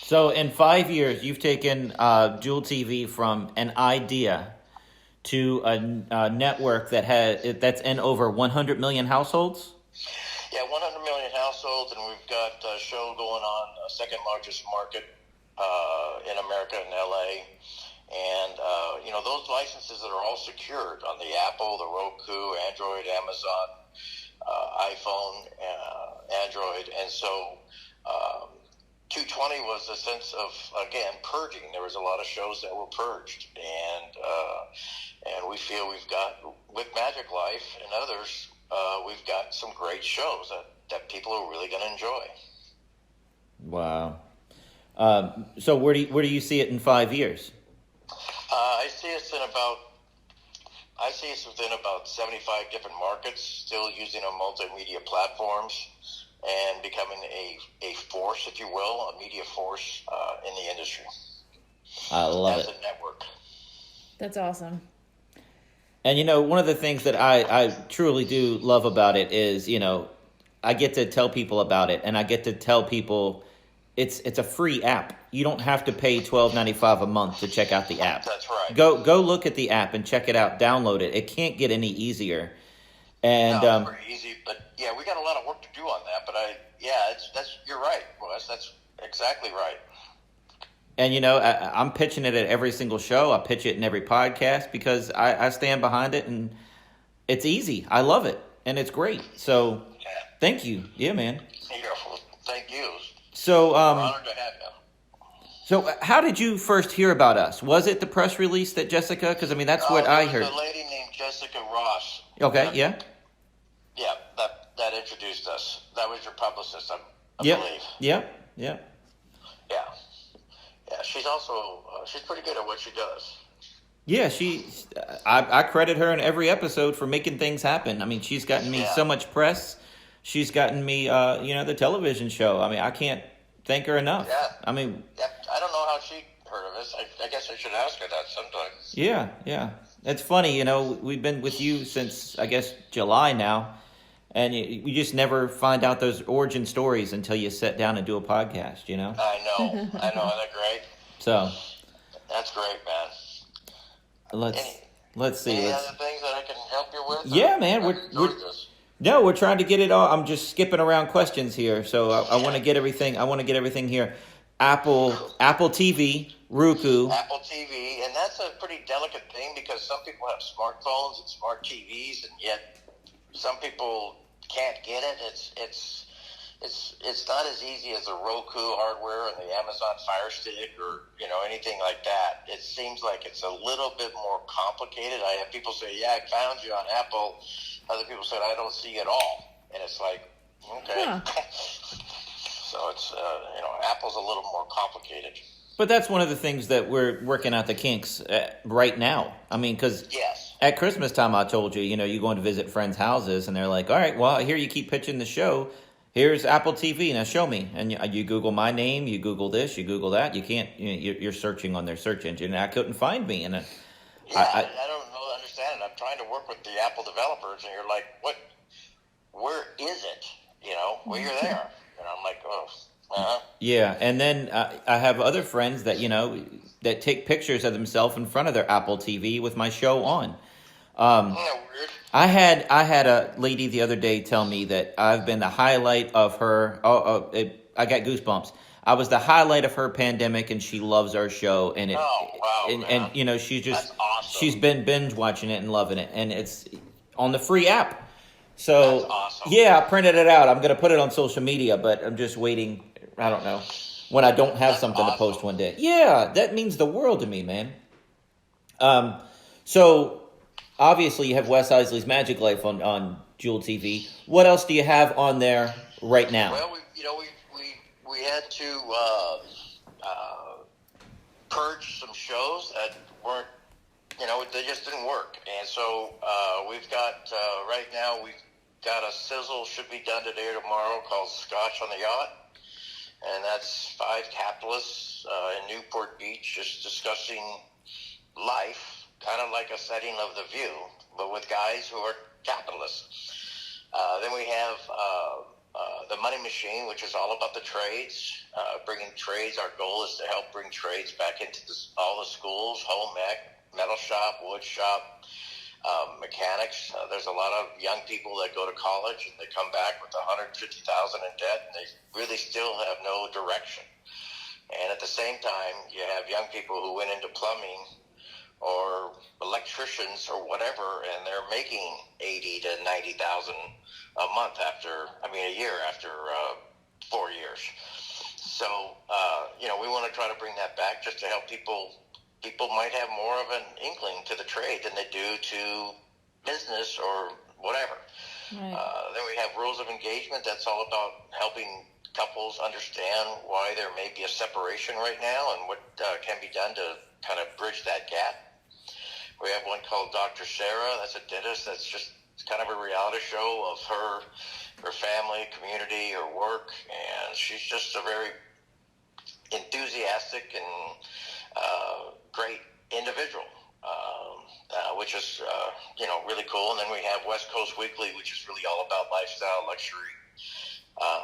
So in 5 years, you've taken Jewel TV from an idea to a network that's in over 100 million households. Yeah, 100 million households, and we've got a show going on, second largest market in America, in LA. And, those licenses that are all secured on the Apple, the Roku, Android, Amazon, iPhone, Android. And so 220 was a sense of, again, purging. There was a lot of shows that were purged. And we feel we've got, with Magiclife and others, we've got some great shows that people are really going to enjoy. Wow. So where do you see it in 5 years? I see us within about 75 different markets, still using our multimedia platforms and becoming a force, if you will, a media force in the industry. I love as it. a network. That's awesome. And, one of the things that I truly do love about it is, I get to tell people about it, and I get to tell people it's a free app. You don't have to pay $12.95 a month to check out the app. That's right. Go look at the app and check it out. Download it. It can't get any easier. And No, it's pretty easy, but yeah, we got a lot of work to do on that. But you're right, Wes. That's exactly right. And, I'm pitching it at every single show. I pitch it in every podcast because I stand behind it, and it's easy. I love it, and it's great. So thank you. Yeah, man. Thank you. So, We're honored to have you. So how did you first hear about us? Was it the press release that Jessica? Because, that's what I heard. There was a lady named Jessica Ross. Okay, yeah. Yeah, that introduced us. That was your publicist, I Yep. believe. Yeah. Yeah, she's also she's pretty good at what she does. Yeah, I credit her in every episode for making things happen. She's gotten me so much press. She's gotten me, the television show. I can't thank her enough. Yeah. Yeah, I don't know how she heard of us. I guess I should ask her that sometime. yeah. It's funny, we've been with you since, I guess, July now, and you just never find out those origin stories until you sit down and do a podcast, I know. Isn't that great? So that's great, man. Let's see. Any other things that I can help you with? Yeah, man. We're trying to get it all. I'm just skipping around questions here, so I want to get everything. I want to get everything here. Apple TV, Roku. Apple TV, and that's a pretty delicate thing because some people have smartphones and smart TVs, and yet some people can't get it. It's not as easy as the Roku hardware and the Amazon Fire Stick or anything like that. It seems like it's a little bit more complicated. I have people say, "Yeah, I found you on Apple." Other people said, "I don't see it all," and it's like, okay. Huh. So it's Apple's a little more complicated. But that's one of the things that we're working out the kinks right now. Because yes, at Christmas time, I told you, you're going to visit friends' houses, and they're like, "All right, well, here you keep pitching the show. Here's Apple TV. Now show me." And you Google my name, you Google this, you Google that. You can't. You're searching on their search engine, and I couldn't find me. And I don't understand it. I'm trying to work with the Apple developers, and you're like, "What? Where is it? Well, you're there." And I'm like, "Oh, Yeah, and then I have other friends that that take pictures of themselves in front of their Apple TV with my show on. weird." I had a lady the other day tell me that I've been the highlight of her. I got goosebumps. I was the highlight of her pandemic, and she loves our show. And she's That's awesome. she's been binge watching it and loving it, and it's on the free app. So That's awesome. yeah, I printed it out. I'm gonna put it on social media, but I'm just waiting. I don't know when I don't have something to post one day. Yeah, that means the world to me, man. So obviously you have Wes Iseli's Magiclife on Jewel TV. What else do you have on there right now? Well, we had to purge some shows that weren't, they just didn't work. And so we've got, right now, we've got a sizzle, should be done today or tomorrow, called Scotch on the Yacht. And that's 5 capitalists in Newport Beach just discussing life, kind of like a setting of The View, but with guys who are capitalists. Then we have the Money Machine, which is all about the trades, bringing trades. Our goal is to help bring trades back into all the schools, home ec, metal shop, wood shop, mechanics. There's a lot of young people that go to college and they come back with $150,000 in debt, and they really still have no direction. And at the same time, you have young people who went into plumbing or electricians or whatever, and they're making $80,000 to $90,000 a year after 4 years. So, we want to try to bring that back just to help people. People might have more of an inkling to the trade than they do to business or whatever. Right. Then we have rules of engagement. That's all about helping couples understand why there may be a separation right now and what can be done to kind of bridge that gap. We have one called Dr. Sarah. That's a dentist. That's just kind of a reality show of her family, community, her work, and she's just a very enthusiastic and great individual, which is really cool. And then we have West Coast Weekly, which is really all about lifestyle, luxury,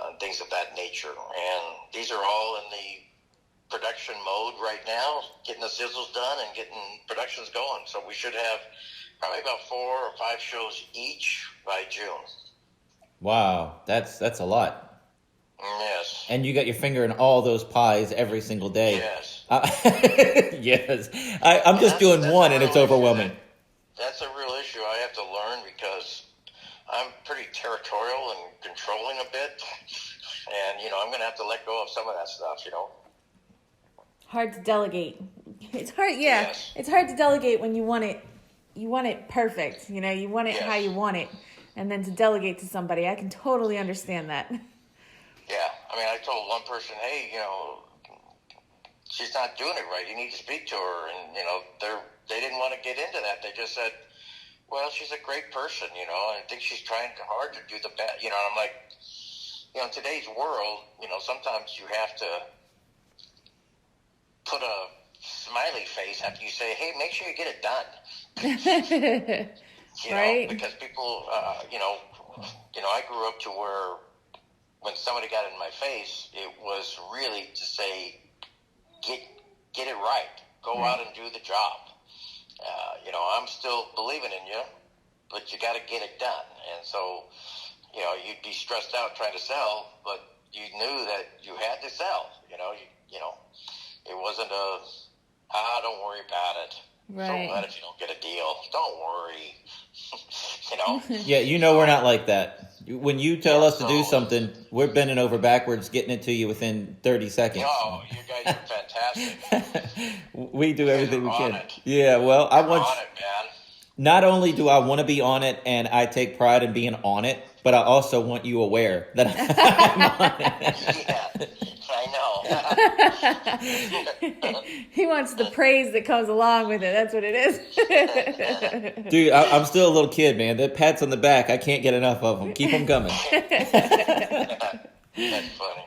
and things of that nature. And these are all in the production mode right now, getting the sizzles done and getting productions going. So we should have probably about 4 or 5 shows each by June. Wow, that's a lot. Yes. And you got your finger in all those pies every single day. Yes. Yes. I'm just doing one, and it's overwhelming. That's a real issue I have to learn because I'm pretty territorial and controlling a bit. And, I'm going to have to let go of some of that stuff, Hard to delegate. It's hard, yeah. Yes. It's hard to delegate when you want it perfect. You want it Yes. how you want it. And then to delegate to somebody, I can totally understand that. Yeah. I told one person, hey, she's not doing it right. You need to speak to her. And, they didn't want to get into that. They just said, well, she's a great person, I think she's trying hard to do the best. And I'm like, in today's world, sometimes you have to put a smiley face after you say, hey, make sure you get it done. Right? Because people, I grew up to where when somebody got in my face, it was really to say, get it right. Go out and do the job. I'm still believing in you, but you got to get it done. And so, you'd be stressed out trying to sell, but you knew that you had to sell. It wasn't don't worry about it. Right. So glad if you don't get a deal. Don't worry. Yeah, we're not like that. When you tell us to do something, we're bending over backwards, getting it to you within 30 seconds. Oh, you guys are fantastic. We do everything we can. It. Yeah, well, I want. On it, man. Not only do I want to be on it, and I take pride in being on it, but I also want you aware that I'm on it. Yeah, I know. He wants the praise that comes along with it. That's what it is. Dude, I'm still a little kid, man. The pats on the back, I can't get enough of them. Keep them coming. That's funny.